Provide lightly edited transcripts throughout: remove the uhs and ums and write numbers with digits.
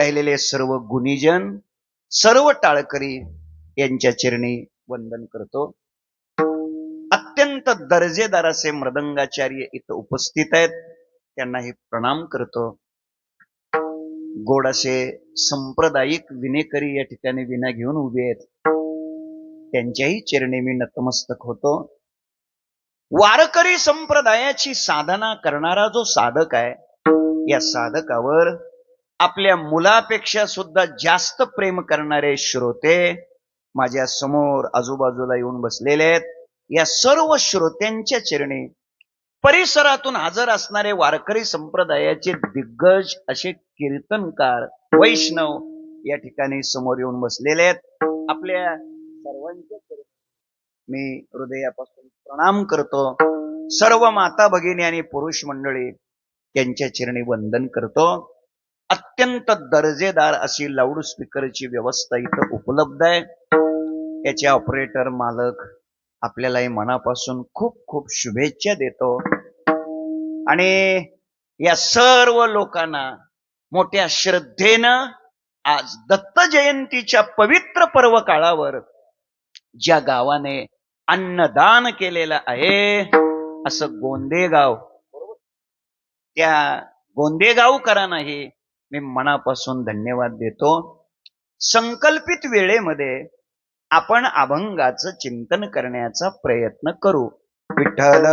राहिलेले सर्व गुणीजन, सर्व टाळकरी यांच्या चरणी वंदन करतो. अत्यंत दर्जेदार असे मृदंगाचार्य इथं उपस्थित आहेत, त्यांनाही प्रणाम करतो. गोड असे सांप्रदायिक विनेकरी या ठिकाणी विना घेऊन उभे आहेत, त्यांच्याही चरणी मी नतमस्तक होतो. वारकरी संप्रदायाची साधना करणारा जो साधक आहे, या साधकावर आपल्या मुलापेक्षा सुद्धा जास्त प्रेम करणारे श्रोते माझ्या समोर आजूबाजूला येऊन बसलेले आहेत. या सर्व श्रोत्यांच्या चरणी परिसरातून हजर असणारे वारकरी संप्रदायाचे दिग्गज असे कीर्तनकार वैष्णव या ठिकाणी समोर येऊन बसलेले आहेत. आपल्या सर्वांच्या चरणी मी हृदयापासून प्रणाम करतो. सर्व माता भगिनी आणि पुरुष मंडळी त्यांच्या चरणी वंदन करतो. अत्यंत दर्जेदार अशी लाऊडस्पीकरची व्यवस्था इथं उपलब्ध आहे. याचे ऑपरेटर मालक आपल्यालाही मनापासून खूप खूप शुभेच्छा देतो. आणि या सर्व लोकांना मोठ्या श्रद्धेनं आज दत्त जयंतीच्या पवित्र पर्व काळावर ज्या गावाने अन्नदान केलेलं आहे असं गोंदेगाव, त्या गोंदेगावकरांनाही मी मनापासून धन्यवाद देतो. संकल्पित वेळेमध्ये आपण अभंगाचं चिंतन करण्याचा प्रयत्न करू. विठ्ठल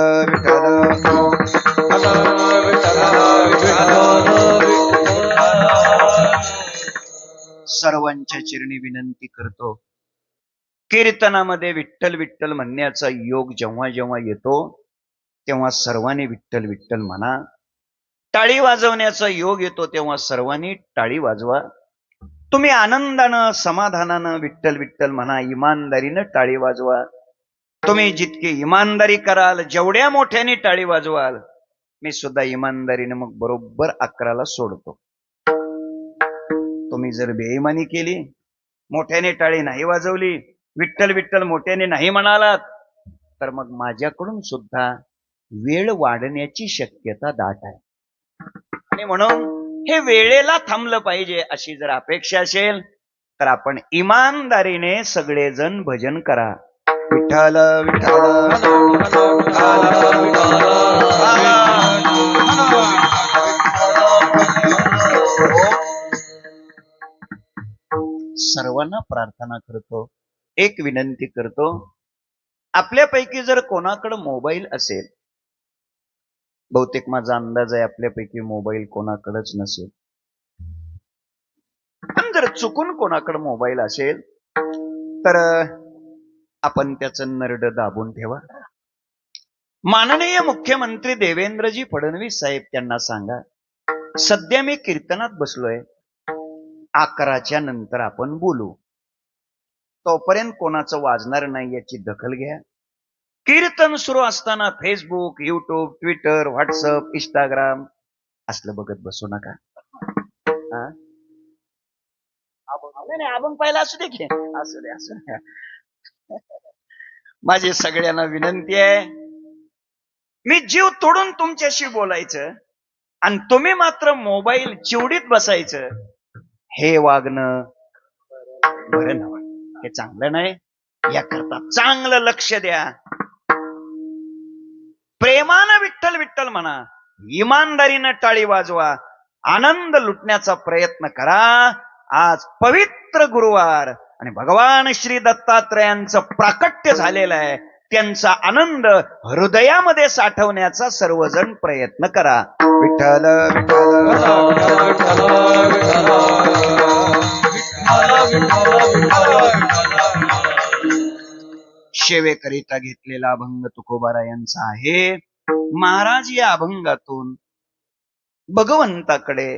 सर्वांच्या चरणी विनंती करतो. कीर्तनामध्ये विठ्ठल विठ्ठल म्हणण्याचा योग जेव्हा जेव्हा येतो तेव्हा सर्वांनी विठ्ठल विठ्ठल म्हणा. टाळी वाजवण्याचा योग येतो तेव्हा सर्वांनी टाळी वाजवा. तुम्ही आनंदानं समाधानानं विठ्ठल विठ्ठल म्हणा, इमानदारीनं टाळी वाजवा. तुम्ही जितकी इमानदारी कराल, जेवढ्या मोठ्याने टाळी वाजवाल, मी सुद्धा इमानदारीनं मग बरोबर 11ला सोडतो. तुम्ही जर बेईमानी केली, मोठ्याने टाळी नाही वाजवली, विठ्ठल विठ्ठल मोठ्याने नाही म्हणालात, तर मग माझ्याकडून सुद्धा वेळ वाढण्याची शक्यता दाट आहे. आणि म्हणून हे वेळेला थांबलं पाहिजे अशी जर अपेक्षा असेल तर आपण इमानदारीने सगळेजण भजन करा. विठ्ठल विठ्ठल सर्वांना प्रार्थना करतो, एक विनंती करतो. आपल्यापैकी जर कोणाकडे मोबाईल असेल, बहुतेक माझा अंदाज आहे आपल्यापैकी मोबाईल कोणाकडेच नसेल, पण जर चुकून कोणाकडे मोबाईल असेल तर आपण त्याचं नरड दाबून ठेवा. माननीय मुख्यमंत्री देवेंद्रजी फडणवीस साहेब त्यांना सांगा, सध्या मी कीर्तनात बसलोय, 11च्या नंतर आपण बोलू, तोपर्यंत कोणाचं वाजणार नाही याची दखल घ्या. कीर्तन सुरू असताना Facebook, YouTube, Twitter, WhatsApp, Instagram असलं बघत बसू नका. अभंग पाहिला असू दे की, असू दे असू दे. माझी सगळ्यांना विनंती आहे, मी जीव तोडून तुमच्याशी बोलायचं आणि तुम्ही मात्र मोबाईल चिवडीत बसायचं, हे वागणं बरं नव्हे, हे चांगलं नाही. याकरता चांगलं लक्ष द्या. प्रेमानं विठ्ठल विठ्ठल म्हणा, इमानदारीनं टाळी वाजवा, आनंद लुटण्याचा प्रयत्न करा. आज पवित्र गुरुवार आणि भगवान श्री दत्तात्रयांचं प्राकट्य झालेलं आहे, त्यांचा आनंद हृदयामध्ये साठवण्याचा सर्वजण प्रयत्न करा. विठ्ठल शेवेकरिता घेतलेला अभंग तुकोबारायांचा आहे. महाराज या अभंगातून भगवंताकडे,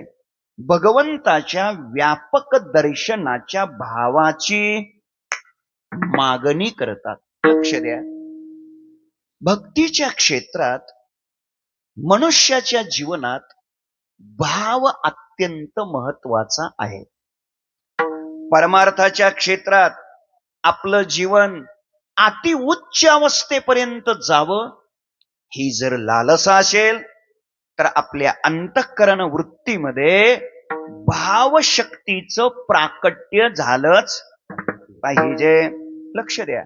भगवंताच्या व्यापक दर्शनाच्या भावाची मागणी करतात. लक्ष द्या, भक्तीच्या क्षेत्रात मनुष्याच्या जीवनात भाव अत्यंत महत्वाचा आहे. परमार्थाच्या क्षेत्रात आपलं जीवन अति उच्च अवस्थेपर्यंत जावं ही जर लालसा असेल तर आपल्या अंतःकरण वृत्तीमध्ये भावशक्तीचं प्राकट्य झालंच पाहिजे. लक्ष द्या,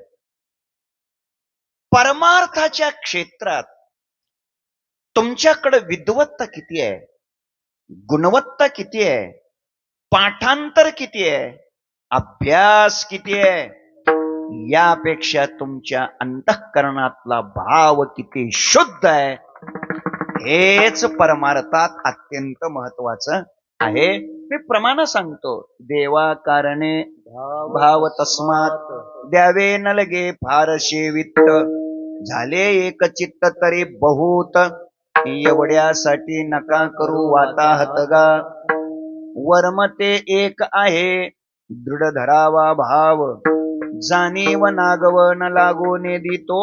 परमार्थाच्या क्षेत्रात तुमच्याकडे विद्वत्ता किती आहे, गुणवत्ता किती आहे, पाठांतर किती आहे, अभ्यास किती आहे, यापेक्षा तुमच्या अंतःकरणातला भाव किती शुद्ध आहे हेच परमार्थात अत्यंत महत्वाचं आहे. मी प्रमाण सांगतो. देवा कारणे भाव तस्मात द्यावे न लगे फारशे वित्त, झाले एक चित्त तरी बहुत, एवढ्यासाठी नका करू वाताहतगा. वर्म ते एक आहे दृढ धरावा भाव, जाणीव नागव न लागो नेदी तो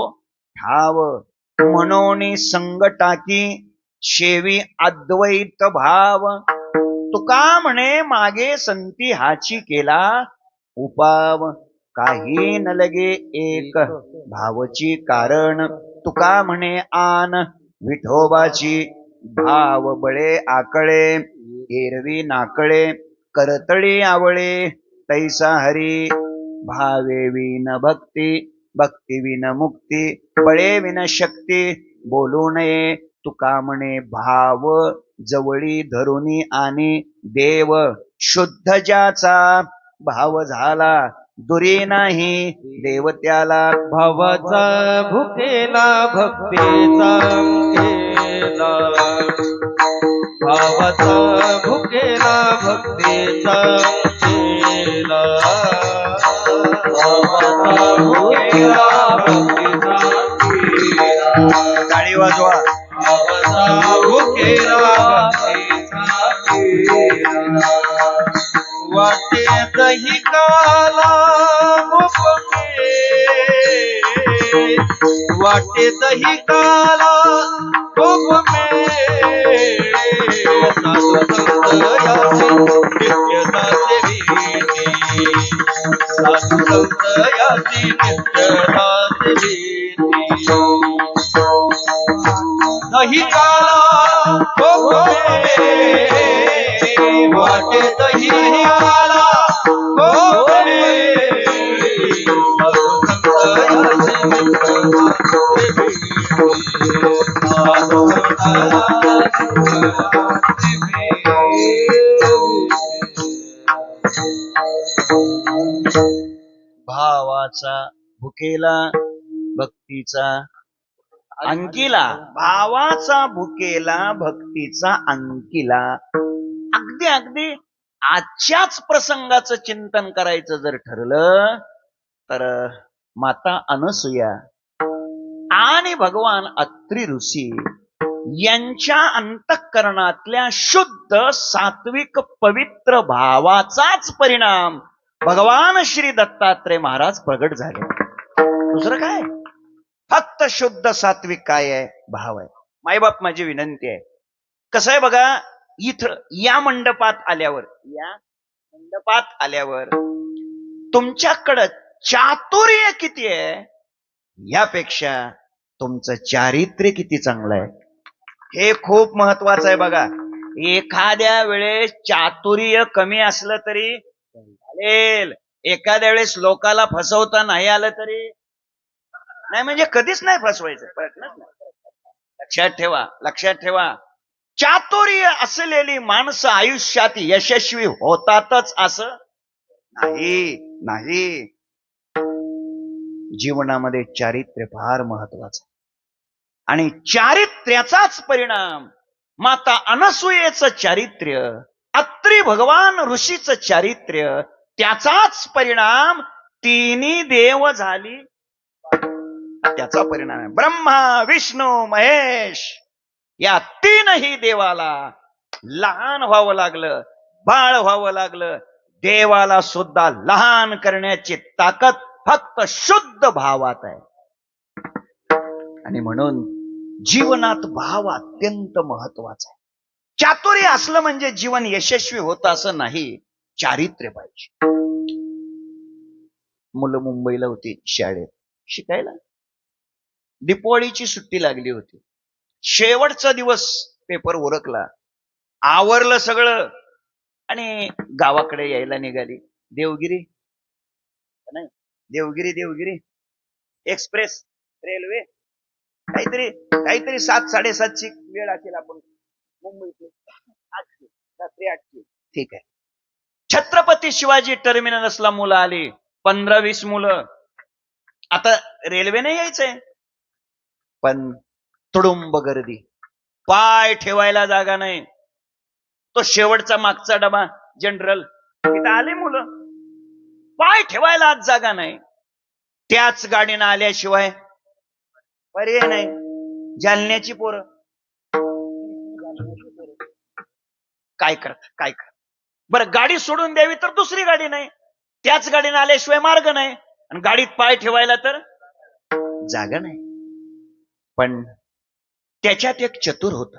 ठाव. म्हणून संग टाकी शेवी अद्वैत भाव, तुका म्हणे मागे संती हाची केला उपाव. काही न लगे एक भावची कारण, तुका म्हणे आन विठोबाची. भाव बळे आकळे एरवी नाकळे, करतळी आवळे तैसा हरी. भावे विन भक्ती, भक्ती विन मुक्ती, बळे विन शक्ती. बोलू नये तुका म्हणे भाव, जवळी धरुनी आणि देव. शुद्ध ज्याचा भाव झाला दुरी नाही देव त्याला. भावाचा भुकेला भक्तीचा केला, भावाचा भुकेला भक्तीचा केला, भावाचा भुकेला भक्तीचा केला. टाळी वाजवा. भावाचा भुकेला भक्तीचा केला. वाटे दही काला मुपमे, वाटे दही काला मुपमे. साधू संत याचे नित्य दासेविती, साधू संत याचे नित्य दासेविती. दही काला मुपमे, वाटे दही काला मुपमे. साधू संत याचे नित्य भावाचा भुकेला भक्तीचा अंकिला, भावाचा भुकेला भक्तीचा अंकिला. अगदी अगदी आजच्याच प्रसंगाचं चिंतन करायचं जर ठरलं तर माता अनसूया आणि भगवान अत्री ऋषी यांच्या अंतःकरणातल्या शुद्ध सात्विक पवित्र भावाचाच परिणाम भगवान श्री दत्तात्रय महाराज प्रगट झाले. दुसरं काय, फक्त शुद्ध सात्विक काय आहे, भाव आहे. मायबाप माझी विनंती आहे, कसं आहे बघा, इथं या मंडपात आल्यावर तुमच्याकडं चातुर्य किती आहे यापेक्षा तुमचं चारित्र्य किती चांगलं आहे हे खूप महत्वाचं आहे. बघा, एखाद्या वेळेस चातुर्य कमी असलं तरी चालेल, एखाद्या वेळेस लोकाला फसवता नाही आलं तरी नाही, म्हणजे कधीच नाही फसवायचं, प्रयत्नच नाही. लक्षात ठेवा, चातुर्य असलेली माणसं आयुष्यात यशस्वी होतातच असं नाही. जीवनामध्ये चारित्र्य फार महत्वाचं, आणि चारित्र्याचाच परिणाम माता अनसूयेचं चारित्र्य, अत्री भगवान ऋषीचं चारित्र्य, त्याचाच परिणाम तिन्ही देव झाली, त्याचा परिणाम आहे. ब्रह्मा विष्णू महेश या तीनही देवाला लहान व्हावं लागलं, बाळ व्हावं लागलं. देवाला सुद्धा लहान करण्याची ताकद फक्त शुद्ध भावात आहे. आणि म्हणून जीवनात भाव अत्यंत महत्वाचा आहे. चातुर्य असलं म्हणजे जीवन यशस्वी होत असं नाही, चारित्र्य पाहिजे. मुलं मुंबईला होती शाळेत शिकायला, दीपावलीची सुट्टी लागली होती. शेवटचा दिवस पेपर उरकला, आवरलं सगळं, आणि गावाकडे यायला निघाली. देवगिरी नाही, देवगिरी एक्सप्रेस रेल्वे काहीतरी काहीतरी 7-7:30ची वेळ असेल. आपण मुंबईतली 8ची, रात्री 8ची. ठीक आहे. छत्रपती शिवाजी टर्मिनसला मुलं आली, 15-20 मुलं. आता रेल्वेने यायचंय, पण तुडुंब गर्दी, पाय ठेवायला जागा नाही. तो शेवटचा मागचा डबा जनरल, तिथं आले मुलं, पाय ठेवायला आज जागा नाही. त्याच गाडीनं आल्याशिवाय पर्याय नाही. जालन्याची पोरं काय कर. बरं, गाडी सोडून द्यावी तर दुसरी गाडी नाही, त्याच गाडीनं आल्याशिवाय मार्ग नाही, आणि गाडीत पाय ठेवायला तर जागा नाही. पण त्याच्यात एक चतुर होत.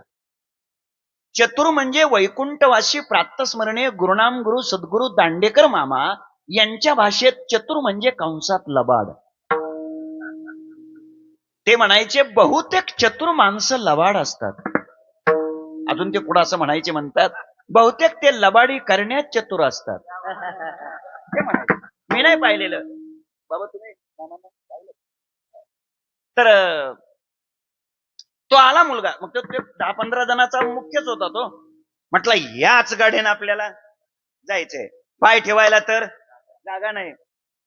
चतुर म्हणजे वैकुंठवासी प्रातस्मरणीय गुरुनाम गुरु सद्गुरु दांडेकर मामा यांच्या भाषेत चतुर म्हणजे कंसात लबाड. ते म्हणायचे बहुतेक चतुर माणसं लबाड असतात. अजून ते पुढे असं म्हणायचे, म्हणतात बहुतेक ते लबाडी करण्यात चतुर असतात. ते म्हणायचे. मी नाही पाहिलेलं बाबा, तुम्ही पाहिलं तर. तो आला मुलगा, मग तो 10-15 जणांचा मुख्यच होता तो. म्हटलं याच गाडीनं आपल्याला जायचंय, पाय ठेवायला तर जागा नाही,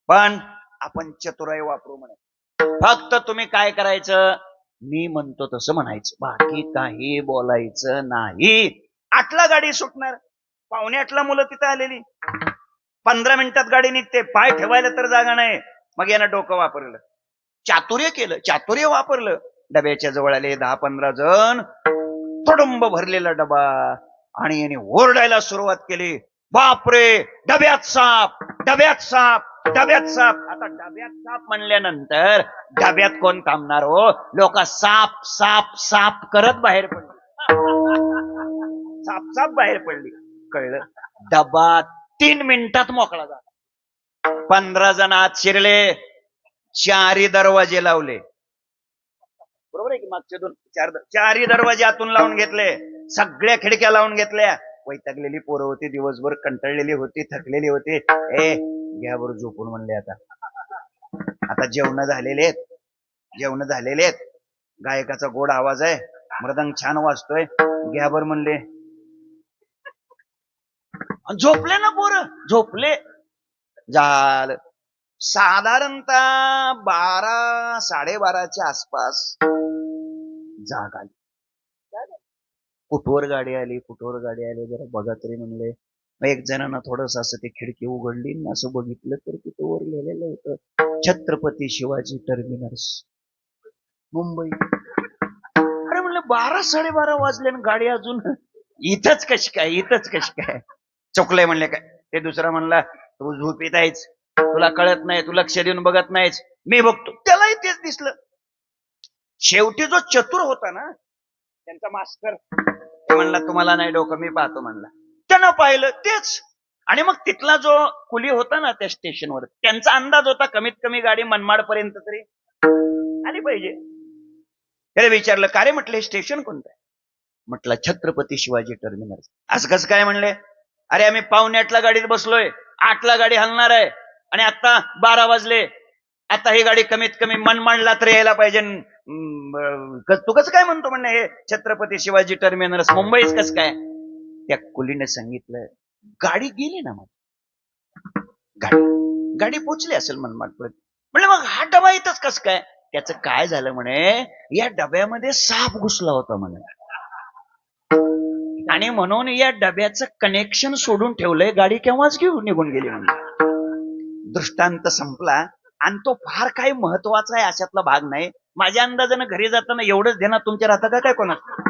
पण आपण चतुराई वापरू म्हणे. फक्त तुम्ही काय करायचं, मी म्हणतो तसं म्हणायचं, बाकी काही बोलायचं नाही. 8ला गाडी सुटणार, 7:45ला मुलं तिथं आलेली, 15 मिनिटात गाडी निघते, पाय ठेवायला तर जागा नाही. मग यानं डोकं वापरलं, चातुर्य केलं, चातुर्य वापरलं. डब्याच्या जवळ आले 10-15 जण, तुडुंब भरलेला डबा, आणि याने ओरडायला सुरुवात केली, बापरे, डब्यात साप, डब्यात साप, डब्यात साप. आता डब्यात साप म्हणल्यानंतर डब्यात कोण थांबणार हो? लोक साप साप साप करत बाहेर पडली, साप साप बाहेर पडली. कळलं, डबा 3 मिनिटात मोकळा झाला. 15 जण आत शिरले, 4ही दरवाजे लावले. बरोबर आहे की, मागचे 4ही दरवाजे आतून लावून घेतले, सगळ्या खिडक्या लावून घेतल्या. वैतागलेली पोरं होती, दिवसभर कंटाळलेली होती, थकलेली होती. घ्या बरं झोपून म्हणले. आता जेवण झालेले आहेत, गायकाचा गोड आवाज आहे, मृदंग छान वाजतोय, घ्या बरं म्हणले. झोपले ना पोरं, झोपले. झालं साधारणतः 12-12:30च्या आसपास जाग आली. कुठवर गाडी आली, जरा बघा तरी म्हणले. मग एक जणांना थोडस असं ते खिडकी उघडली, असं बघितलं तर तिथं वर लिहिलेलं होतं, छत्रपती शिवाजी टर्मिनस, मुंबई. अरे म्हणलं 12-12:30 वाजले आणि गाडी अजून इथंच कशी काय? चुकलंय म्हणले. काय ते दुसरा म्हणला, तू झोपीत आहेस, तुला कळत नाही, तू लक्ष देऊन बघत नाहीस, मी बघतो. त्यालाही तेच दिसलं. शेवटी जो चतुर होता ना, त्यांचा मास्टर, म्हणला तुम्हाला नाही डोकं, मी पाहतो म्हणला. त्यानं पाहिलं तेच. आणि मग तिथला जो कुली होता ना त्या स्टेशनवर, त्यांचा अंदाज होता कमीत कमी गाडी मनमाड पर्यंत तरी आली पाहिजे. त्याला विचारलं, का रे म्हटलं, स्टेशन कोणतं आहे? म्हटलं छत्रपती शिवाजी टर्मिनस. असं कसं काय म्हणले? अरे आम्ही 7:45ला गाडीत बसलोय, 8ला गाडी हलणार आहे, आणि आता 12 वाजले. आता ही गाडी कमीत कमी मनमाडला तर यायला पाहिजे. तू कसं काय म्हणतो म्हणणे हे छत्रपती शिवाजी टर्मिनस मुंबईच कसं काय? त्या कुलीने सांगितलं, गाडी गेली ना, मग गाडी पोचली असेल मनमाडपर्यंत. म्हणलं मग हा डबा इथंच कसं काय? त्याचं काय झालं म्हणे, या डब्यामध्ये साप घुसला होता म्हणे, आणि म्हणून या डब्याचं कनेक्शन सोडून ठेवलंय, गाडी केव्हाच घेऊन निघून गेली म्हणजे. दृष्टांत संपला. आणि तो फार काही महत्वाचा आहे अशातला भाग नाही. माझ्या अंदाजानं घरी जाताना एवढंच देणार तुमच्या राहता का काय कोणाचं.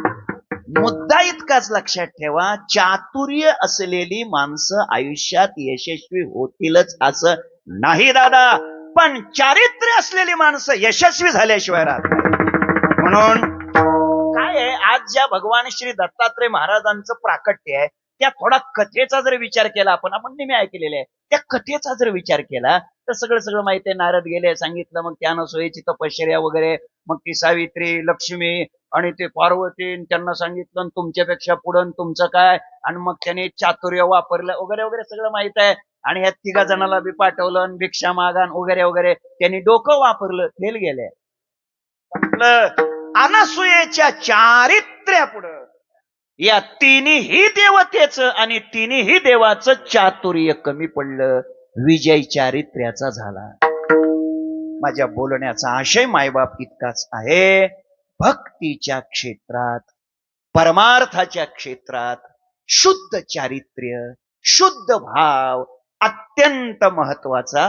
मुद्दा इतकाच लक्षात ठेवा, चातुर्य असलेली माणसं आयुष्यात यशस्वी होतीलच असं नाही दादा, पण चारित्र्य असलेली माणसं यशस्वी झाल्याशिवाय राहत नाही. म्हणून काय आहे, आज ज्या भगवान श्री दत्तात्रय महाराजांचं प्राकट्य आहे, त्या थोडा कथेचा जर विचार केला आपण नेहमी ऐकलेले आहे, त्या कथेचा जर विचार केला तर सगळं माहिती आहे. नारद गेले, सांगितलं, मग त्या अनसुयेची तपश्चर्या वगैरे, मग ती सावित्री, लक्ष्मी आणि ते पार्वती, त्यांना सांगितलं आणि तुमच्यापेक्षा पुढं तुमचं काय, आणि मग त्याने चातुर्य वापरलं वगैरे वगैरे सगळं माहित आहे. आणि ह्या तिघा जणाला बी पाठवलं आणि भिक्षा मागान वगैरे वगैरे, त्यांनी डोकं वापरलं, फेल गेले. अनसुयेच्या चारित्र्यापुढं या तिन्ही देवतेचं आणि तिन्ही देवाचं चातुर्य कमी पडलं, विजय चारित्र्याचा झाला. माझ्या बोलण्याचा आशय मायबाप इतकाच आहे, भक्तीच्या क्षेत्रात, परमार्थाच्या क्षेत्रात शुद्ध चारित्र्य, शुद्ध भाव अत्यंत महत्वाचा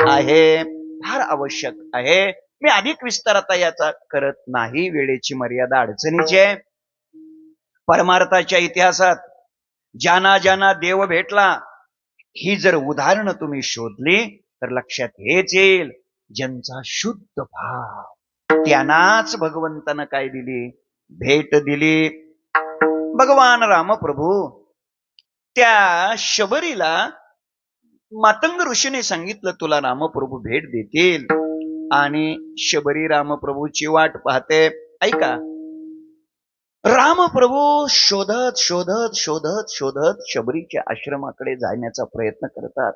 आहे, फार आवश्यक आहे. मी अधिक विस्तार आता याचा करत नाही, वेळेची मर्यादा अडचणीची आहे. परमार्थाच्या इतिहासात ज्यांना ज्यांना देव भेटला, ही जर उदाहरणं तुम्ही शोधली तर लक्षात हेच येईल, ज्यांचा शुद्ध भाव, त्यांनाच भगवंतानं काय दिली, भेट दिली. भगवान रामप्रभू त्या शबरीला मातंग ऋषीने सांगितलं, तुला रामप्रभू भेट देतील, आणि शबरी रामप्रभूची वाट पाहते. ऐका, रामप्रभू शोधत शोधत शोधत शोधत शबरीच्या आश्रमाकडे जाण्याचा प्रयत्न करतात.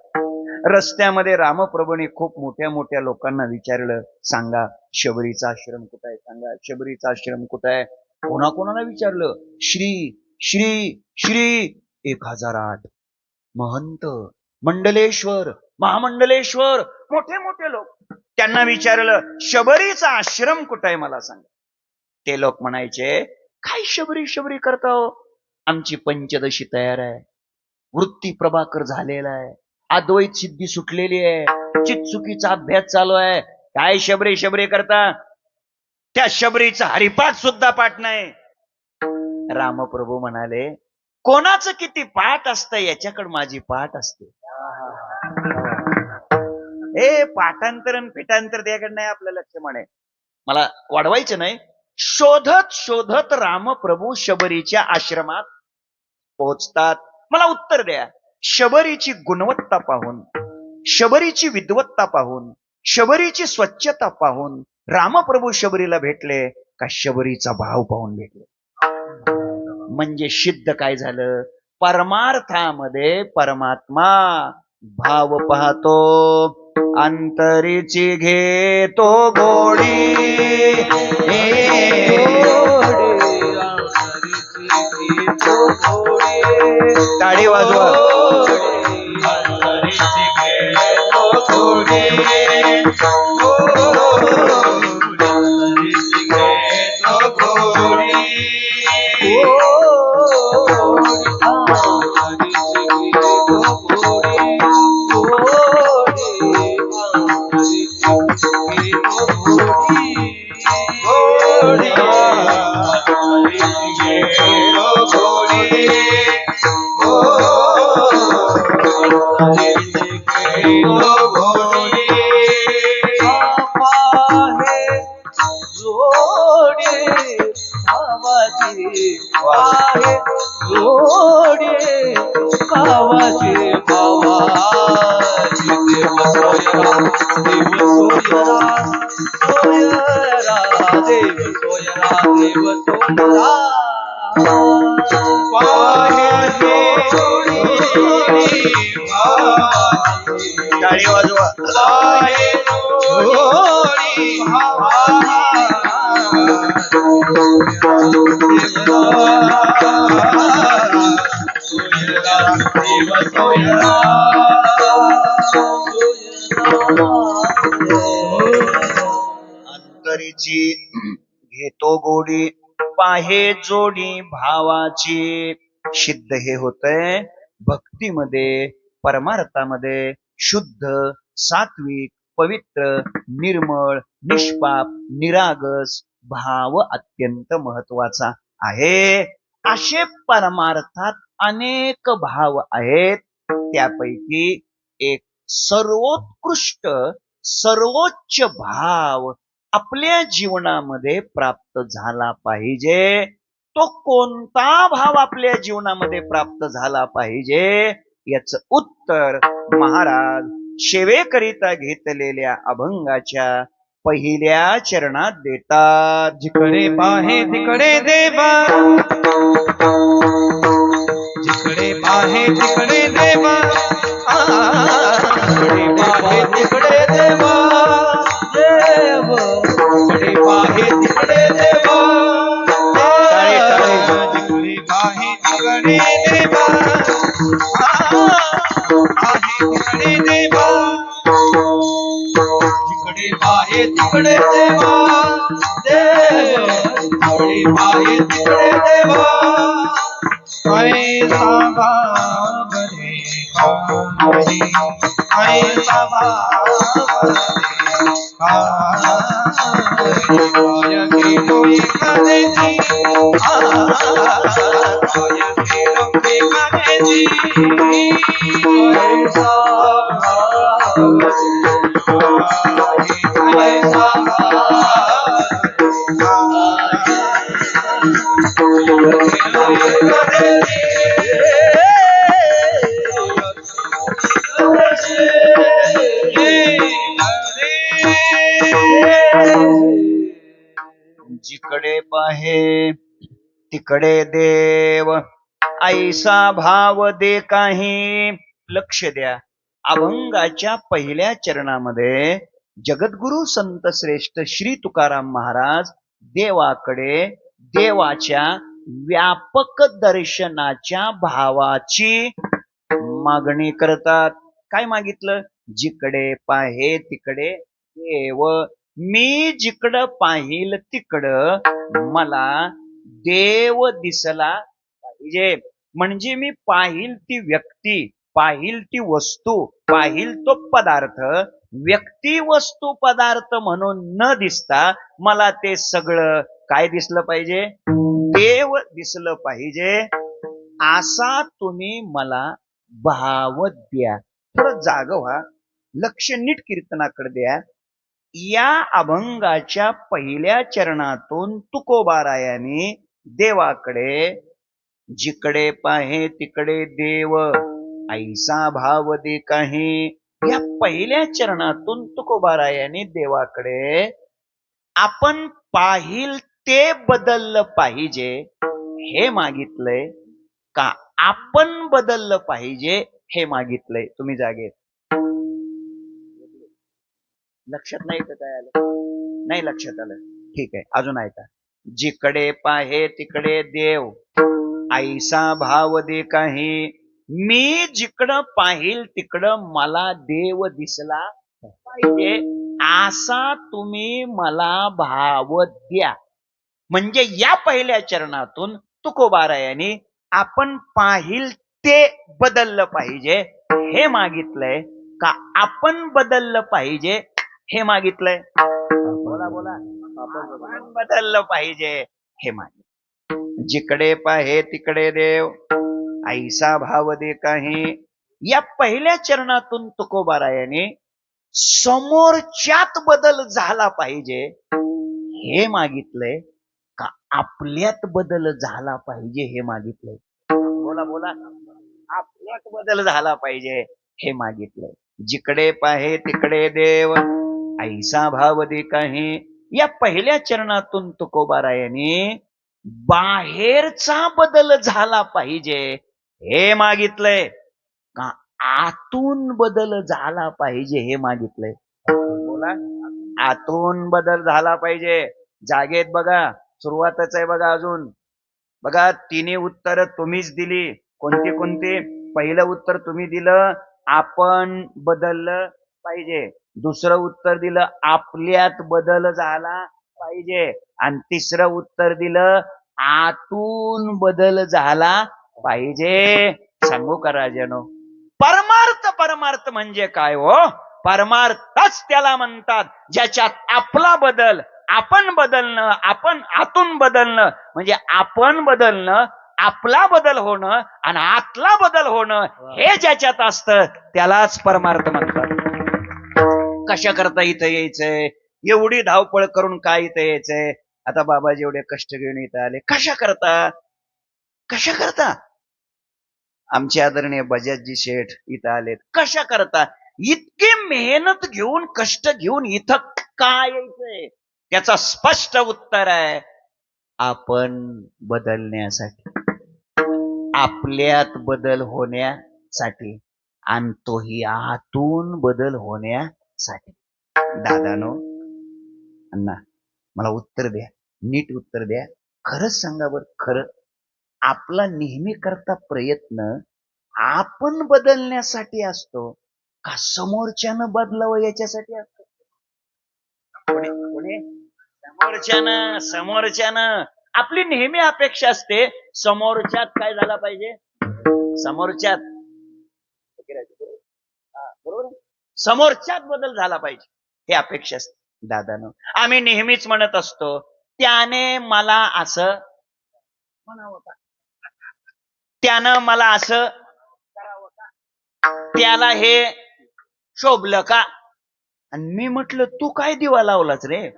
रस्त्यामध्ये रामप्रभूने खूप मोठ्या मोठ्या लोकांना विचारलं, सांगा शबरीचा आश्रम कुठं आहे, सांगा शबरीचा आश्रम कुठं आहे. कोणाकोणाला विचारलं, श्री श्री श्री 1008 महंत, मंडलेश्वर, महामंडलेश्वर, मोठे मोठे लोक, त्यांना विचारलं शबरीचा आश्रम कुठं आहे मला सांगा. ते लोक म्हणायचे, काय शबरी शबरी करता हो, आमची पंचदशी तयार आहे, वृत्ती प्रभाकर झालेला आहे, अद्वैत सिद्धी सुटलेली आहे, चित्सुकीचा अभ्यास चालू आहे, काय शबरी शबरी करता, त्या शबरीचा हरिपाठ सुद्धा पाठ नाही. रामप्रभू म्हणाले, कोणाचं किती पाठ असतं याच्याकडे माझी पाठ असते. हे पाठांतरण पिठांतर त्याकडे नाही आपलं लक्ष, म्हणे मला वाढवायचं नाही. शोधत शोधत रामप्रभू शबरीच्या आश्रमात पोहोचतात. मला उत्तर द्या, शबरीची गुणवत्ता पाहून, शबरीची विद्वत्ता पाहून, शबरीची स्वच्छता पाहून रामप्रभू शबरीला भेटले का शबरीचा भाव पाहून भेटले? म्हणजे सिद्ध काय झालं, परमार्थामध्ये परमात्मा भाव पाहतो, अंतरीची घेतो गोडी, टाळी वाजवा. टाळी वाजवा. अंतरीची घेतो गोडी, पाहे जोडी भावाची. सिद्ध हे होतंय भक्तीमध्ये, परमार्थामध्ये शुद्ध, सात्विक, पवित्र, निर्मळ, निष्पाप, निरागस भाव अत्यंत महत्वाचा आहे. असे परमार्थात अनेक भाव आहेत, त्यापैकी एक सर्वोत्कृष्ट, सर्वोच्च भाव आपल्या जीवनामध्ये प्राप्त झाला पाहिजे, तो कोणता भाव आपल्या जीवनामध्ये प्राप्त झाला पाहिजे याच उत्तर महाराज सेवेकरिता घेतलेल्या अभंगाच्या पहिल्या चरणात देतात. जिकडे पाहे तिकडे देवा, जिकडे पाहे तिकडे देवा, जिकडे पाहे तिकडे देवा, देव जिकडे पाहे तिकडे देवा, जिकडे पाहे तिकडे देवा, आहे तिकडे देवा, जिकडे पाहे तिकडे देवा, देव जिकडे पाहे तिकडे देवा, ऐसा भाव रे कान्हे, ऐसा भाव रे कान्हे, पाय गेलो एकादेची, पाय गेलो एकादेची, ऐसा भाव रे कान्हे, ऐसा जिकडे पाहे तिकडे देव ऐसा भाव दे काही. लक्ष द्या, अभंगाच्या पहिल्या चरणामध्ये जगद्गुरु संत श्रेष्ठ श्री तुकाराम महाराज देवाकडे देवाच्या व्यापक दर्शनाच्या भावाची मागणी करतात. काय मागितलं? जिकडे पाहे तिकडे देव, मी जिकडं पाहिल तिकडं मला देव दिसला पाहिजे. म्हणजे मी पाहिल ती व्यक्ती, पाहिल ती वस्तू, पाहिल तो पदार्थ व्यक्ती वस्तू पदार्थ म्हणून न दिसता मला ते सगळं काय दिसलं पाहिजे? देव दिसलं पाहिजे. असा तुम्ही मला भाव द्या. थोडं जाग व्हा, लक्ष नीट कीर्तनाकडे द्या. या अभंगाच्या पहिल्या चरणातून तुकोबारायाने देवाकडे जिकडे पाहे तिकडे देव ऐसा भाव दे काही, या पहिल्या चरणातून तुकोबारायाने देवाकडे आपण पाहिल ते बदललं पाहिजे हे मागितलंय का आपण बदललं पाहिजे हे मागितलंय? तुम्ही जागे, लक्षात नाही का? काय आलं? नाही लक्षात आलं? ठीक आहे, अजून ऐका. जिकडे पाहे तिकडे देव ऐसा भाव दे काही, मी जिकडं पाहिल तिकडं मला देव दिसला पाहिजे असा तुम्ही मला भाव द्या. म्हणजे या पहिल्या चरणातून तुकोबारायाने आपण पाहिल ते बदललं पाहिजे हे मागितलंय का आपण बदललं पाहिजे हे मागितलंय? बोला बोला. आपण बदललं पाहिजे हे मागितलं. जिकडे पाहे तिकडे देव ऐसा भाव दे काही, या पहिल्या चरणातून तुकोबारायाने समोरच्यात बदल झाला पाहिजे हे मागितलंय का आपल्यात बदल झाला पाहिजे हे मागितलंय? बोला बोला. आपल्यात बदल झाला पाहिजे हे मागितलंय. जिकडे पाहे तिकडे देव ऐसा भाव दे काही, या पहिल्या चरणातून तुकोबारायाने बाहेरचा बदल झाला पाहिजे हे मागितलंय का आतून बदल झाला पाहिजे हे मागितलंय? बोला. आतून बदल झाला पाहिजे. जागेत बघा, सुरुवातच आहे बघा. अजून बघा, तिन्ही उत्तर तुम्हीच दिली. कोणती कोणती? पहिलं उत्तर तुम्ही दिलं आपण बदललं पाहिजे, दुसरं उत्तर दिलं आपल्यात बदल झाला पाहिजे, आणि तिसरं उत्तर दिलं आतून बदल झाला पाहिजे. सांगू का राजानो, परमार्थ परमार्थ म्हणजे काय हो? परमार्थच त्याला म्हणतात ज्याच्यात आपला बदल, आपण बदलणं, आपण आतून बदलणं, म्हणजे आपण बदलणं, आपला बदल होणं आणि आतला बदल होणं हे ज्याच्यात असतं त्यालाच परमार्थ म्हणतात. कशा करता इथं यायचंय? एवढी धावपळ करून काय इथं यायचंय? आता बाबा जेवढे कष्ट घेऊन इथं आले कशा करता आमचे आदरणीय बजाजजी शेठ इथं आलेत कशा करता इतकी मेहनत घेऊन कष्ट घेऊन इथं का यायचंय त्याचा स्पष्ट उत्तर आहे आपण बदलण्यासाठी आपल्यात बदल होण्यासाठी आणि तोही आतून बदल होण्यासाठी दादानो अण्णा मला उत्तर द्या नीट उत्तर द्या खरंच सांगा बरं खरं आपला नेहमी करता प्रयत्न आपण बदलण्यासाठी असतो का समोरच्यानं बदलावं याच्यासाठी असतो पुढे समोरच्यानं आपली नेहमी अपेक्षा असते समोरच्यात काय झाला पाहिजे समोरच्यात बरोबर समोरच्यात बदल झाला पाहिजे हे अपेक्षा असते दादानं आम्ही नेहमीच म्हणत असतो त्याने मला असं म्हणावं का त्यानं मला असं करावं का त्याला हे शोभलं का आणि मी म्हटलं तू काय दिवा लावलाच रे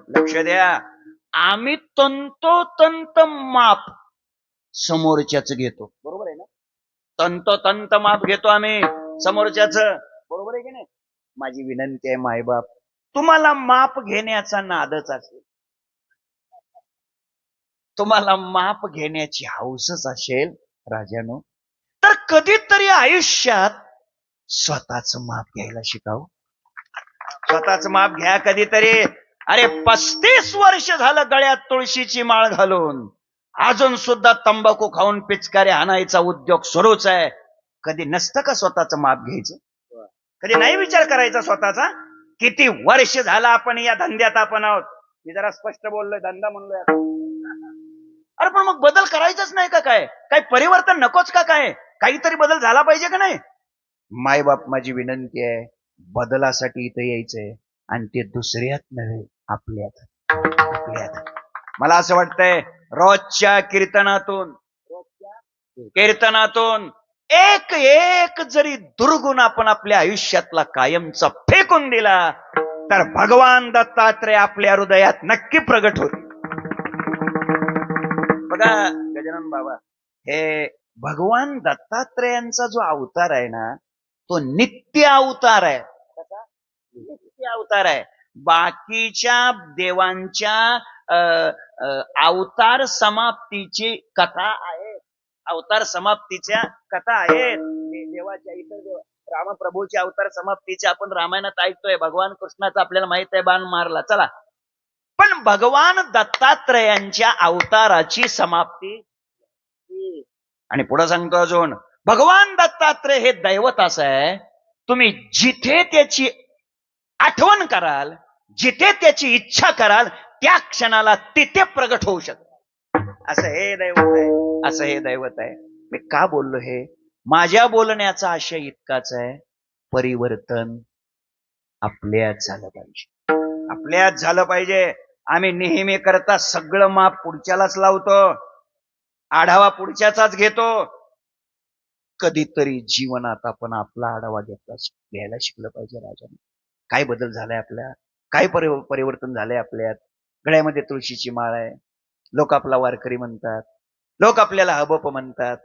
लक्ष द्या आम्ही तंतोतंत माप समोरच्याच घेतो बरोबर आहे ना तंतोतंत माप घेतो आम्ही समोरच्याच बरोबर आहे की नाही माझी विनंती आहे मायबाप तुम्हाला माप घेण्याचा नादच असेल तुम्हाला माप घेण्याची हौसच असेल राजानो तर कधीतरी आयुष्यात स्वतःच माप घ्यायला शिकावं स्वतःच माप घ्या कधीतरी अरे 35 वर्ष झालं गळ्यात तुळशीची माळ घालून अजून सुद्धा तंबाखू खाऊन पिचकारे हाणायचा उद्योग सुरूच आहे कधी नसतं का स्वतःचं माप घ्यायचं कधी नाही विचार करायचा स्वतःचा किती वर्ष झालं आपण या धंद्यात आपण आहोत मी जरा स्पष्ट बोललोय धंदा म्हणलोय अरे पण मग बदल करायचाच नाही का काय काही परिवर्तन नकोच का काय काहीतरी बदल झाला पाहिजे का नाही मायबाप माझी विनंती आहे बदलासाठी इथं यायचंय आणि ते दुसऱ्यात नव्हे आपल्यात मला असं वाटतंय रोजच्या कीर्तनातून एक एक जरी दुर्गुण आपण आपल्या आयुष्यातला कायमचा फेकून दिला तर भगवान दत्तात्रय आपल्या हृदयात नक्की प्रगट होते बघा गजानन बाबा हे भगवान दत्तात्रयांचा जो अवतार आहे ना तो नित्य अवतार आहे नित्य अवतार आहे बाकीच्या देवांच्या अवतार समाप्तीची कथा आहे अवतार समाप्तीच्या कथा आहेत देवाच्या इतर देव रामप्रभूच्या अवतार समाप्तीच्या आपण रामायणात ऐकतोय भगवान कृष्णाचा आपल्याला माहित आहे बाण मारला चला पण भगवान दत्तात्रयांच्या अवताराची समाप्ती आणि पुढे सांगतो अजून भगवान दत्तात्रय हे दैवत असं आहे तुम्ही जिथे त्याची आठवण कराल जिथे त्याची इच्छा कराल त्या क्षणाला तिथे प्रगट होऊ शकत असं हे दैवत आहे मी का बोललो हे माझ्या बोलण्याचा आशय इतकाच आहे परिवर्तन आपल्यात झालं पाहिजे आम्ही नेहमी करता सगळं माप पुढच्यालाच लावतो आढावा पुढच्याचाच घेतो कधीतरी जीवनात आपण आपला आढावा घ्यायला शिकलं पाहिजे राजाने काय बदल झालाय आपल्या काय परिवर्तन झालंय आपल्यात गळ्यामध्ये तुळशीची माळ आहे लोक आपला वारकरी म्हणतात लोक आपल्याला हबप म्हणतात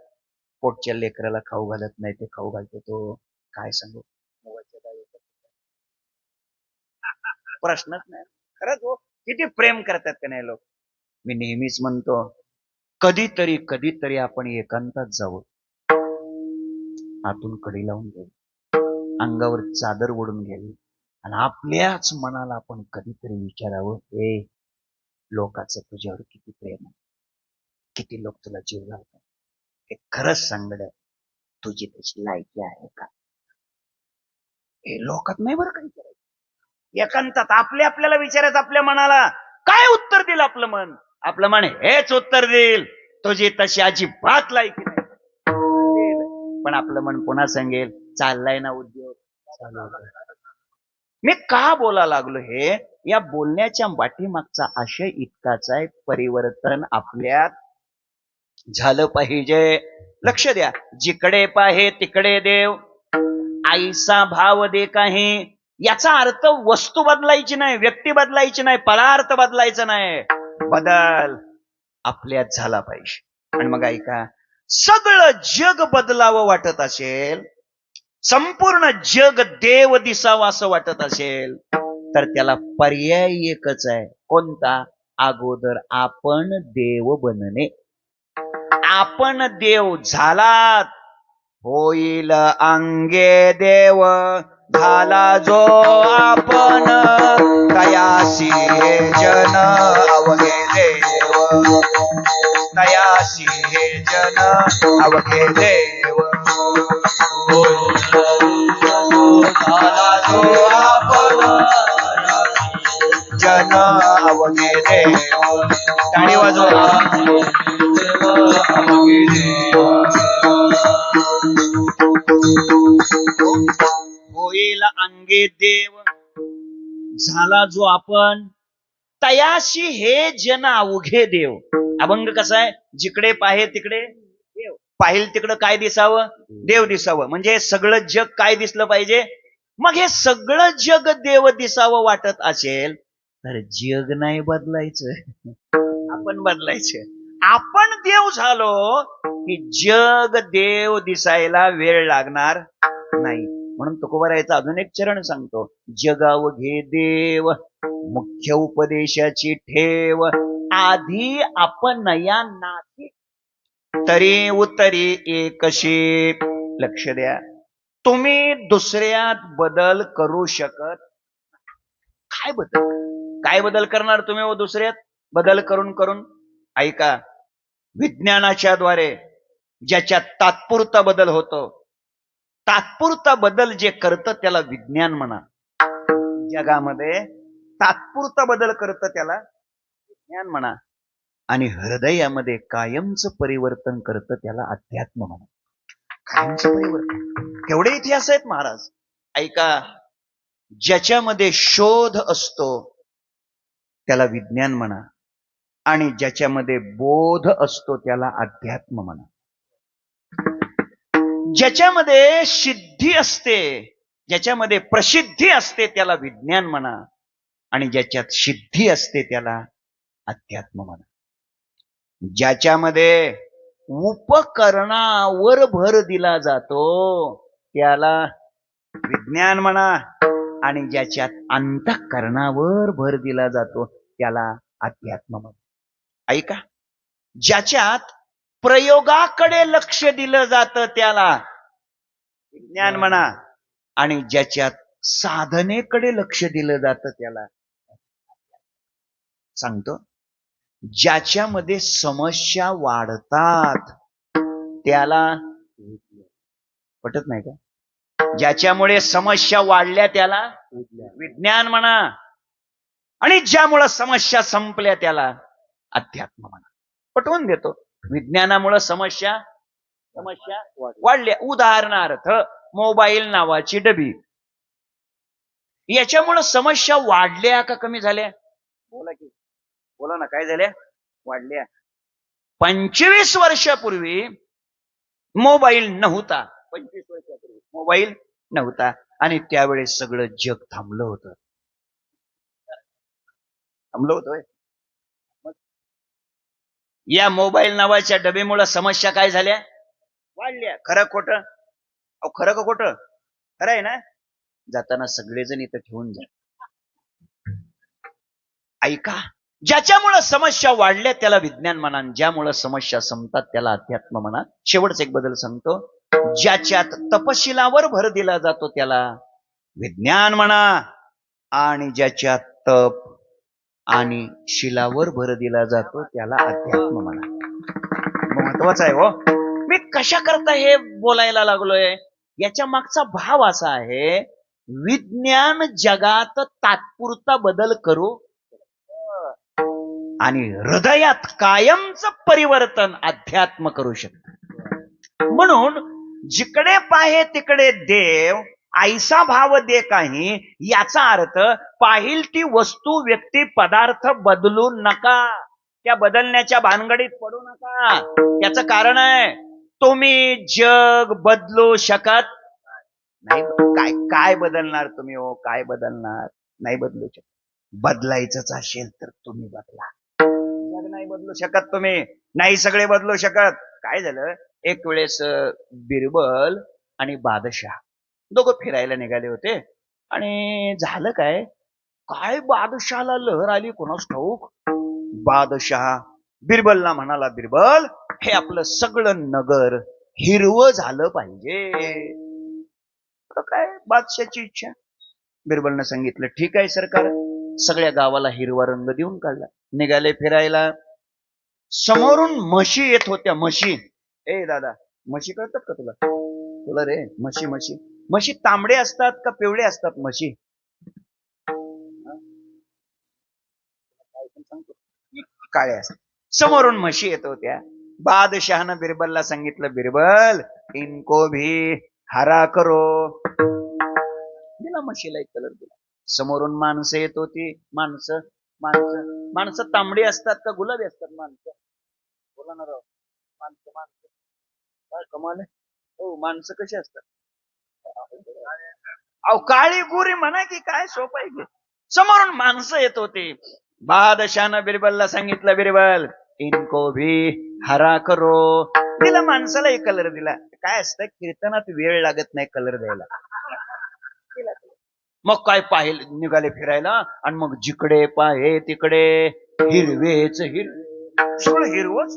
पोटच्या लेकराला खाऊ घालत नाही ते खाऊ घालतो तो काय सांगू प्रश्नच नाही खरंच हो किती प्रेम करतात का नाही लोक मी नेहमीच म्हणतो कधीतरी आपण एकांतात जावं आतून कडी लावून घ्यावी अंगावर चादर ओढून घ्यावी आणि आपल्याच मनाला आपण कधीतरी विचारावं हे लोकांचं तुझ्यावर किती प्रेम आहे किती लोक तुला जीव घालतात हे खरंच सांगड तुझी तशी लायकी आहे का हे लोकात नाही बरं काही करायचं एकांतात आपल्याला विचारायचं आपल्या मनाला काय उत्तर देईल आपलं मन हेच उत्तर देईल तुझी तशी अजिबात लायकी नाही पण आपलं मन पुन्हा सांगेल चाललाय ना उद्योग मी का बोला लागलो हे या बोलण्याच्या पाठीमागचा आशय इतकाच आहे परिवर्तन आपल्यात झालं पाहिजे लक्ष द्या जिकडे पाहे तिकडे देव आईसा भाव दे काही याचा अर्थ वस्तू बदलायची नाही, व्यक्ती बदलायची नाही, पदार्थ बदलायचा नाही. बदल आपल्यात झाला पाहिजे. आणि मग ऐका, सगळं जग बदलावं वाटत असेल, संपूर्ण जग देव दिसावं असं वाटत असेल, तर त्याला पर्याय एकच आहे. कोणता? अगोदर आपण देव बनणे. आपण देव झालात, होईल अंगे देव, झाला जो आपण, तयासी हे जन अवघे देव, तयासी हे जन अवघे देव. झाला जो आपण, जन अवघे देव. टाळी वाजवा. अवघे देव. होईल अंगे देव, झाला जो आपण, तयाशी हे जन अवघे देव. अभंग कसा आहे? जिकडे पाहे तिकडे देव, पाहिल तिकडं काय दिसावं? देव दिसावं. म्हणजे सगळं जग काय दिसलं पाहिजे? मग हे सगळं जग देव दिसावं वाटत असेल तर जग नाही बदलायचं, आपण बदलायचं. आपण देव झालो की जग देव दिसायला वेळ लागणार नाही. म्हणून तुकोबारायचं अजून एक चरण सांगतो, जगावघे देव मुख्य उपदेशाची ठेव, आधी आपण या नाती तरी उतरी एकशी. लक्ष द्या, तुम्ही दुसऱ्यात बदल करू शकत. काय बदल? काय बदल करणार तुम्ही व दुसऱ्यात बदल करून करून? ऐका, विज्ञानाच्या द्वारे ज्याच्यात तात्पुरता बदल होतो, तात्पुरता बदल जे करतं त्याला विज्ञान म्हणा. जगामध्ये तात्पुरता बदल करतं त्याला विज्ञान म्हणा. आणि हृदयामध्ये कायमचं परिवर्तन करतं त्याला अध्यात्म म्हणा. कायमचं परिवर्तन. केवढे इतिहास आहेत महाराज. ऐका, ज्याच्यामध्ये शोध असतो त्याला विज्ञान म्हणा, आणि ज्याच्यामध्ये बोध असतो त्याला अध्यात्म म्हणा. ज्याच्यामध्ये सिद्धी असते, ज्याच्यामध्ये प्रसिद्धी असते त्याला विज्ञान म्हणा, आणि ज्याच्यात सिद्धी असते त्याला अध्यात्म म्हणा. ज्याच्यामध्ये उपकरणावर भर दिला जातो त्याला विज्ञान म्हणा, आणि ज्याच्यात अंतःकरणावर भर दिला जातो त्याला अध्यात्म म्हणा. ऐका, ज्याच्यात प्रयोगाकडे लक्ष दिलं जातं त्याला विज्ञान म्हणा, आणि ज्याच्यात साधनेकडे लक्ष दिलं जातं त्याला. सांगतो, ज्याच्यामध्ये समस्या वाढतात त्याला पटत नाही का? ज्याच्यामुळे समस्या वाढल्या त्याला विज्ञान म्हणा, आणि ज्यामुळे समस्या संपल्या त्याला अध्यात्म म्हणा. पटवून देतो, विज्ञानामुळे समस्या वाढल्या. उदाहरणार्थ मोबाईल नावाची डबी, याच्यामुळे समस्या वाढल्या का कमी झाल्या? बोला ना, काय झाल्या? वाढल्या. 25 वर्षापूर्वी मोबाईल नव्हता. 25 वर्षापूर्वी मोबाईल नव्हता, आणि त्यावेळेस सगळं जग थांबलं होतं. या मोबाईल नावाच्या डबेमुळे समस्या काय झाल्या? वाढल्या. खरं खोटं? अहो, खरं का खोटं? खरं आहे ना? जाताना सगळेजण इथं ठेवून जा. ऐका, ज्याच्यामुळे समस्या वाढल्या त्याला विज्ञान म्हणा, ज्यामुळे समस्या संपतात त्याला अध्यात्म म्हणा. शेवटच एक बदल सांगतो, ज्याच्यात तपशिलावर भर दिला जातो त्याला विज्ञान म्हणा, आणि ज्याच्यात तप आणि शिलावर भर दिला जातो त्याला अध्यात्म म्हणा. महत्वाचं आहे हो. मी कशा करता हे बोलायला लागलोय? याच्या मागचा भाव असा आहे, विज्ञान जगात तात्पुरता बदल करू, आणि हृदयात कायमचं परिवर्तन अध्यात्म करू शकत. म्हणून जिकडे पाहे तिकडे देव, ऐसा भाव दे काही. याचा अर्थ पाहिल ती वस्तू, व्यक्ती, पदार्थ बदलू नका. त्या बदलण्याच्या भानगडीत पडू नका. त्याचं कारण आहे, तुम्ही जग बदलू शकत नाही काय काय बदलणार तुम्ही हो, काय बदलणार? नाही बदलू शकत. बदलायचंच असेल तर तुम्ही बदला. जग नाही बदलू शकत तुम्ही, नाही सगळे बदलू शकत. काय झालं एक वेळेस बिरबल आणि बादशाह दोघं फिरायला निघाले होते. आणि झालं काय, काय बादशहाला लहर आली कोणास ठाऊक. बादशाह बिरबलला म्हणाला, बिरबल हे आपलं सगळं नगर हिरवं झालं पाहिजे. तर काय बादशाची इच्छा. बिरबलनं सांगितलं ठीक आहे सरकार. सगळ्या गावाला हिरवा रंग देऊन काढला. निघाले फिरायला. समोरून म्हशी येत होत्या. म्हशी, ए दादा म्हशी कळतात का तुला? तुला रे म्हशी म्हशी म्हशी तांबडे असतात का पिवळे असतात म्हशी? काळे असतात. समोरून म्हशी येत होत्या. बादशहानं बिरबलला सांगितलं, बिरबल इनको भी हरा करो. दिला म्हशीला एक कलर दिला. समोरून माणसं येत होती. माणसं माणसं माणसं तांबडी असतात का गुलाबी असतात? माणसं बोला ना राव. माणसं माणसं काय कमाल आहे हो. माणसं कशी असतात? अहो काळी गोरी म्हणा की काय सोपं आहे की. समोरून माणसं येत होती. बादशाहनं बिरबलला सांगितलं, बिरबल इनको भी हरा करो. दिला माणसाला एक कलर दिला. काय असतं कीर्तनात वेळ लागत नाही कलर द्यायला. मग काय पाहिले निघाले फिरायला. आणि मग जिकडे पाहे तिकडे हिरवेच हिरवे, सगळं हिरवच.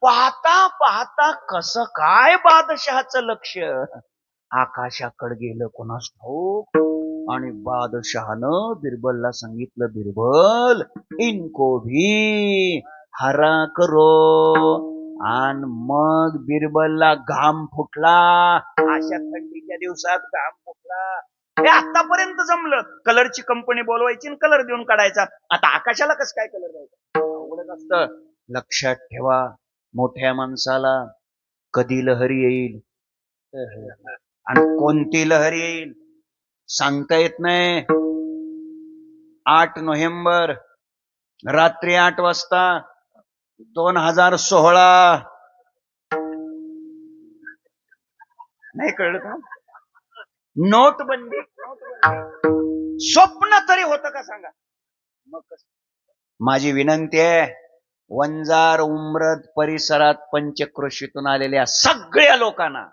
पाहता पाहता कसं काय बादशहाचं लक्ष आकाशाकडे गेलं कोणास ठाऊक. आणि बादशहानं बिरबलला सांगितलं, बिरबल इनको भी हरा करो. आणि मग बिरबलला घाम फुटला. अशा थंडीच्या दिवसात घाम फुटला. हे आतापर्यंत जमलं, कलरची कंपनी बोलवायची आणि कलर देऊन काढायचा. आता आकाशाला कसं काय कलर द्यायचा? अवघडच असतं. लक्षात ठेवा, मोठ्या माणसाला कधी लहरी येईल आणि कोणती लहर येईल सांगता येत नाही. 8 नोव्हेंबर रात्री 8 वाजता 2016. नाही कळलं का? नोटबंदी. स्वप्न तरी होतं का सांगा? मग माझी विनंती आहे, वंजार उमरद परिसरात पंचक्रोशीतून आलेल्या सगळ्या लोकांना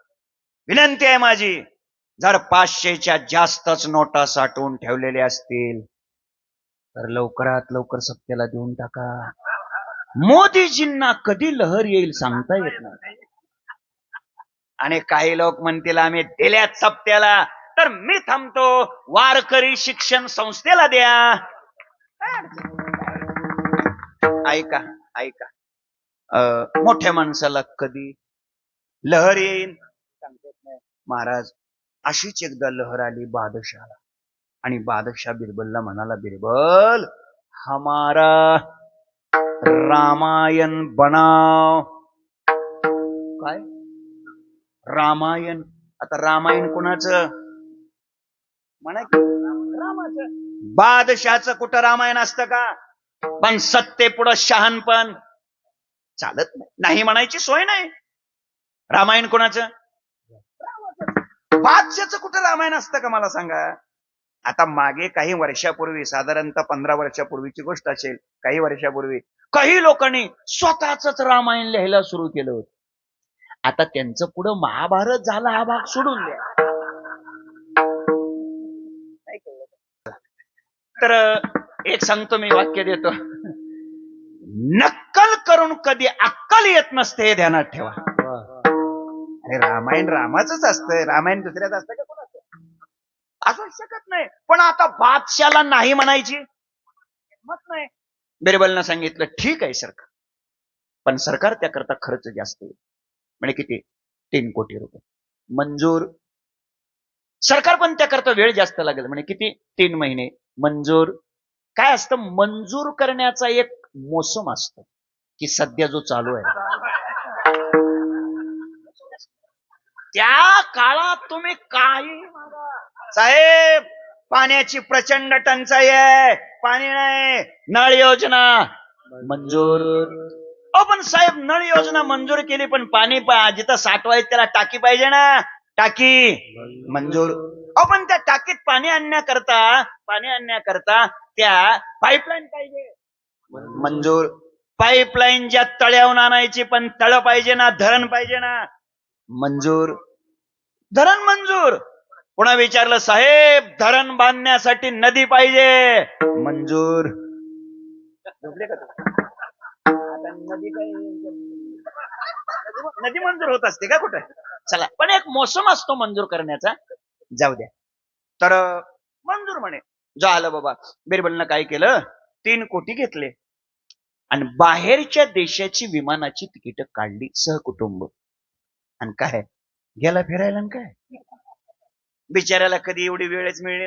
विनंती आहे माझी, जर 500च्या जास्तच नोटा साठवून ठेवलेल्या असतील तर लवकरात लवकर सत्तेला देऊन टाका. मोदीजींना कधी लहर येईल सांगता येत नाही. आणि काही लोक म्हणतील आम्ही दिल्यात सप्त्याला, तर मी थांबतो, वारकरी शिक्षण संस्थेला द्या. ऐका ऐका, मोठ्या माणसाला कधी लहर येईल सांगता येत नाही. महाराज अशीच एकदा लहर आली बादशाहला. आणि बादशाह बिरबलला म्हणाला, बिरबल हमारा रामायण बनाव. काय रामायण? आता रामायण कुणाचं म्हणा की? रामाचं. बादशाहचं कुठं रामायण असतं का? पण सत्ते पुढं शहाणपण चालत नाही. नाही म्हणायची सोय नाही. रामायण कोणाचं? बादशाहचं कुठं रामायण असतं का मला सांगा? आता मागे काही वर्षापूर्वी, साधारणतः 15 वर्षापूर्वीची गोष्ट असेल, काही वर्षापूर्वी काही लोकांनी स्वतःच रामायण लिहायला सुरू केलं होतं. आता त्यांचं पुढं महाभारत झाला हा भाग सोडून द्या. तर एक सांगतो मी, वाक्य देतो, नक्कल करून कधी अक्कल येत नसते हे ध्यानात ठेवा. अरे रामायण रामाचंच असतं, रामायण दुसऱ्याच असतं का कोणाचं? असू शकत नाही. पण आता बादशाला नाही म्हणायची हिंमत नाही. बिरबलनं सांगितलं ठीक आहे सरकार, पण सरकार त्याकरता खर्च जास्त येईल. म्हणजे किती? 3 कोटी रुपये मंजूर. सरकार पण त्याकरता वेळ जास्त लागेल. म्हणजे किती? 3 महिने मंजूर. काय असतं मंजूर करण्याचा एक मोसम असतो की सध्या जो चालू आहे त्या काळात तुम्ही काही साहेब, पाण्याची प्रचंड टंचाई आहे, पाणी नाही, नळ योजना मंजूर. पण साहेब नळ योजना मंजूर केली, पण पाणी जिथं साठवायचं त्याला टाकी पाहिजे ना. टाकी मंजूर. पण त्या टाकीत पाणी आणण्याकरता त्या पाईपलाईन पाहिजे मंजूर. पाईपलाईन ज्या तळ्याहून आणायची, पण तळ पाहिजे ना, धरण पाहिजे ना, मंजूर. धरण मंजूर. पुन्हा विचारलं, साहेब धरण बांधण्यासाठी नदी पाहिजे, मंजूर. झोपले का तुम्ही? आता नदी काय, नदी मंजूर होत असते का कुठे? चला, पण एक मोसम असतो मंजूर करण्याचा, जाऊ द्या. तर मंजूर म्हणे. झालं बाबा. बिरबलनं काय केलं, 3 कोटी घेतले आणि बाहेरच्या देशाची विमानाची तिकीट काढली सहकुटुंब. आणि काय गेला फिरायला आणि काय बिचाऱ्याला कधी एवढी वेळच मिळेल